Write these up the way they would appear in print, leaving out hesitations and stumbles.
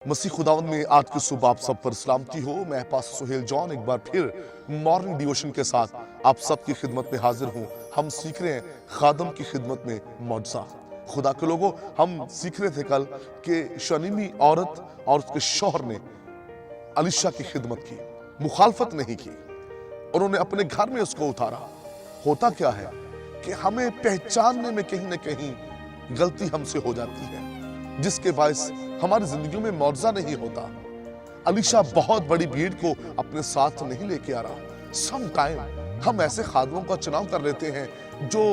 मसीह खुदावंद में आज की सुबह आप सब पर सलामती हो। मैं पास्टर सुहेल जॉन एक बार फिर मॉर्निंग डिवोशन के साथ आप सबकी खिदमत में हाजिर हूँ। हम सीख रहे हैं खादम की खिदमत में मौजज़ा। खुदा के लोगों, हम सीख रहे थे कल कि शनीमी औरत और उसके शौहर ने अलीशा की खिदमत की, मुखालफत नहीं की, उन्होंने अपने घर में उसको उतारा। होता क्या है कि हमें पहचानने में कहीं ना कहीं गलती हमसे हो जाती है, जिसके बायस हमारी जिंदगी में मुआवजा नहीं होता। अलीशा बहुत बड़ी भीड़ को अपने साथ नहीं लेके आ रहा। सम टाइम हम ऐसे खादमों का चुनाव कर लेते हैं जो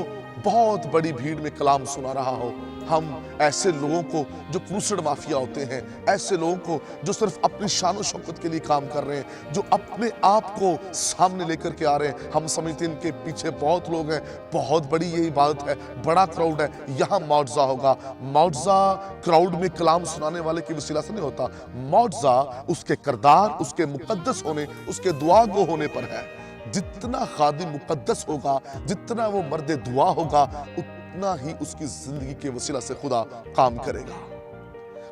बहुत बड़ी भीड़ में कलाम सुना रहा हो। हम ऐसे लोगों को जो क्रूसेड माफिया होते हैं, ऐसे लोगों को जो सिर्फ अपनी शान और शौकत के लिए काम कर रहे हैं, जो अपने आप को सामने लेकर के आ रहे हैं, हम समझते हैं इनके पीछे बहुत लोग हैं, बहुत बड़ी ये इबादत है, बड़ा क्राउड है, यहाँ मुआवजा होगा। मुआवजा क्राउड में कलाम सुनाने वाले की वसीला से नहीं होता। मुआवजा उसके किरदार, उसके मुकद्दस होने, उसके दुआ गो होने पर है। जितना खादिम मुकद्दस होगा, जितना वो मर्द दुआ होगा, उतना ही उसकी जिंदगी के वसीला से खुदा काम करेगा।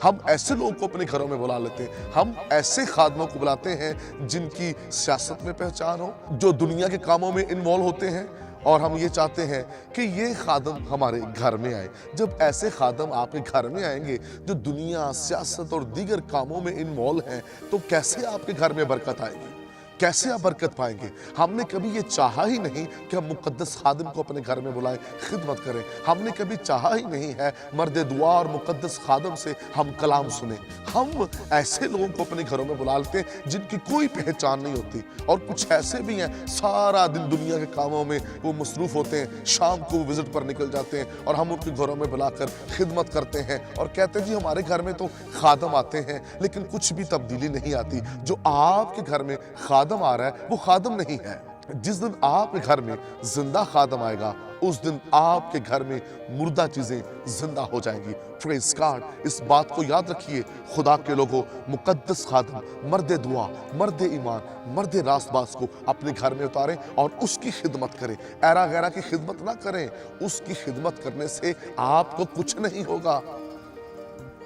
हम ऐसे लोगों को अपने घरों में बुला लेते हैं, हम ऐसे खादमों को बुलाते हैं जिनकी सियासत में पहचान हो, जो दुनिया के कामों में इन्वॉल्व होते हैं, और हम ये चाहते हैं कि ये खादम हमारे घर में आए। जब ऐसे खादम आपके घर में आएंगे जो दुनिया, सियासत और दीगर कामों में इन्वॉल्व हैं, तो कैसे आपके घर में बरकत आएगी, कैसे आप बरकत पाएंगे? हमने कभी ये चाहा ही नहीं कि हम मुकद्दस खादिम को अपने घर में बुलाएं, खिदमत करें। हमने कभी चाहा ही नहीं है मर्द दुआ और मुकद्दस खादिम से हम कलाम सुने। हम ऐसे लोगों को अपने घरों में बुला लेते हैं जिनकी कोई पहचान नहीं होती, और कुछ ऐसे भी हैं सारा दिन दुनिया के कामों में वो मसरूफ होते हैं, शाम को वो विजिट पर निकल जाते हैं, और हम उनके घरों में बुलाकर खिदमत करते हैं और कहते हैं जी हमारे घर में तो खादम आते हैं, लेकिन कुछ भी तब्दीली नहीं आती। जो आपके घर में खादम आ रहा है वो खादम नहीं है। जिस दिन आपके घर में जिंदा खादम आएगा, उस दिन आपके घर में मुर्दा चीजें जिंदा हो जाएंगी। Praise God. इस बात को याद रखिए, खुदा के लोगों, मुकद्दस खादम, मर्द दुआ, मर्द ईमान, मर्द रास्तबाज को अपने घर में उतारें और उसकी खिदमत करें। ऐरा गैरा की खिदमत ना करें। उसकी खिदमत करने से आपको कुछ नहीं होगा।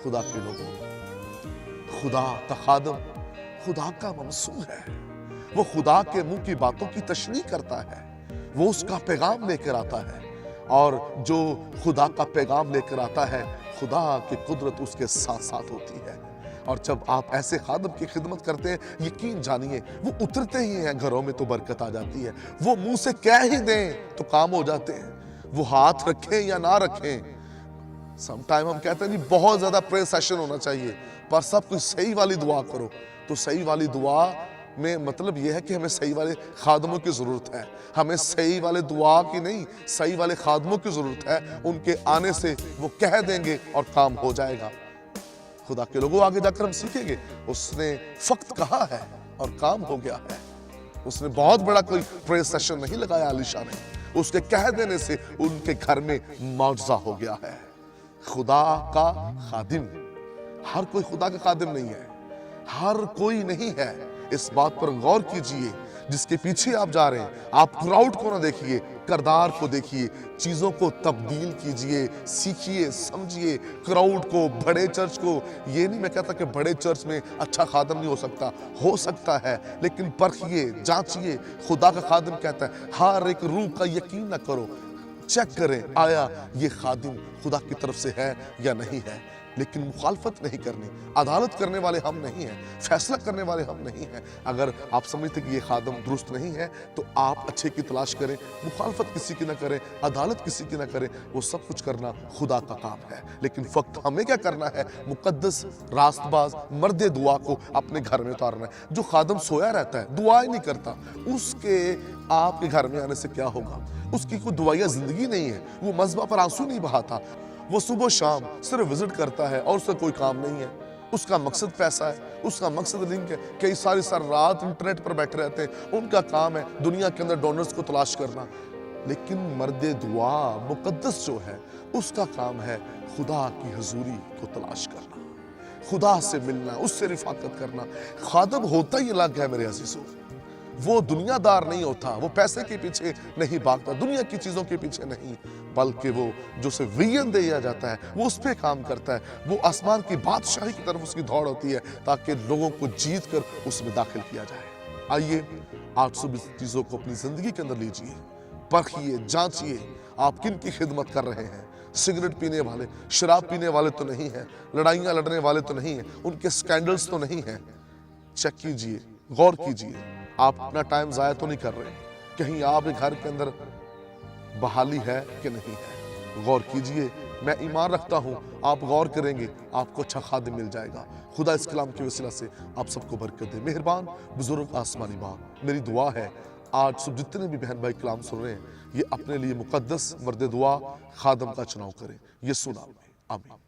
खुदा के लोगों, खुदा का खादम खुदा का ममसूल है। वो खुदा के मुंह की बातों की तशरीह करता है, वो उसका पैगाम लेकर आता है, और जो खुदा का पैगाम लेकर आता है, खुदा की कुदरत उसके साथ साथ होती है। और जब आप ऐसे खादम की खिदमत करते हैं, यकीन जानिए वो उतरते ही हैं घरों में तो बरकत आ जाती है। वो मुंह से कह ही दें तो काम हो जाते हैं। वो हाथ रखें या ना रखें। समटाइम हम कहते हैं नहीं बहुत ज्यादा प्रेयर सेशन होना चाहिए, पर सब कुछ सही वाली दुआ करो। तो सही वाली दुआ में मतलब यह है कि हमें सही वाले खादमों की जरूरत है। हमें सही वाले दुआ की नहीं, सही वाले खादमों की जरूरत है। उनके आने से वो कह देंगे और काम हो जाएगा। खुदा के लोगों, आगे जाकर हम सीखेंगे, उसने फक्त कहा है और काम हो गया है। उसने बहुत बड़ा कोई प्रेयर सेशन नहीं लगाया अलीशा ने, उसके कह देने से उनके घर में मुआवजा हो गया है। खुदा का खादिम, हर कोई खुदा का खादिम नहीं है, हर कोई नहीं है। इस बात पर गौर कीजिए, जिसके पीछे आप जा रहे हैं, आप क्राउड को ना देखिए, किरदार को देखिए। चीजों को तब्दील कीजिए, सीखिए, समझिए। क्राउड को, बड़े चर्च को, ये नहीं मैं कहता कि बड़े चर्च में अच्छा खादम नहीं हो सकता है, लेकिन परखिए, जांचिए। खुदा का खादिम कहता है हर एक रूह का यकीन ना करो, चेक करें आया ये खादिम खुदा की तरफ से है या नहीं है। लेकिन मुखालफत नहीं करनी। अदालत करने वाले हम नहीं हैं, फैसला करने वाले हम नहीं हैं। अगर आप समझते कि ये खादम दुरुस्त नहीं है, तो आप अच्छे की तलाश करें, मुखालफत किसी की ना करें, अदालत किसी की ना करें। वो सब कुछ करना खुदा का काम है। लेकिन फक्त हमें क्या करना है? मुकद्दस रास्तबाज मर्द दुआ को अपने घर में उतारना है। जो खादम सोया रहता है, दुआ ही नहीं करता, उसके आपके घर में आने से क्या होगा? उसकी कोई दुआया जिंदगी नहीं है, वो मज़बा पर आंसू नहीं बहाता, वो सुबह शाम सिर्फ विजिट करता है और उसका कोई काम नहीं है। उसका मकसद पैसा है, उसका मकसद लिंक है। कई सारी रात इंटरनेट पर बैठे रहते हैं, उनका काम है दुनिया के अंदर डोनर्स को तलाश करना। लेकिन मर्द दुआ मुकद्दस जो है, उसका काम है खुदा की हजूरी को तलाश करना, खुदा से मिलना, उससे रिफाकत करना। खादम होता ही अलग है मेरे अजीजों। वो दुनियादार नहीं होता, वो पैसे के पीछे नहीं भागता, दुनिया की चीजों के पीछे नहीं बल्कि वो जो उसे विजन दिया जाता है वो उस पर काम करता है। वो आसमान की बादशाही की तरफ उसकी दौड़ होती है ताकि लोगों को जीत कर उसमें दाखिल किया जाए। आइए 820 चीज़ों को अपनी ज़िंदगी के अंदर लीजिए, परखिए, जांचिए आप किन की खिदमत कर रहे हैं। सिगरेट पीने वाले, शराब पीने वाले तो नहीं हैं, लड़ाइयाँ लड़ने वाले तो नहीं हैं, उनके स्कैंडल्स तो नहीं हैं। चेक कीजिए, गौर कीजिए, आप अपना टाइम ज़ाया तो नहीं कर रहे, कहीं आपके घर के अंदर बहाली है कि नहीं है। गौर कीजिए, मैं ईमान रखता हूँ आप गौर करेंगे आपको अच्छा खादिम मिल जाएगा। खुदा इस कलाम के वसीला से आप सबको बरकत दे। मेहरबान बुजुर्ग आसमानी बाप, मेरी दुआ है आज सब जितने भी बहन भाई कलाम सुन रहे हैं ये अपने लिए मुकद्दस मर्द दुआ खादम का चुनाव करें। यीशु नाम में आमीन।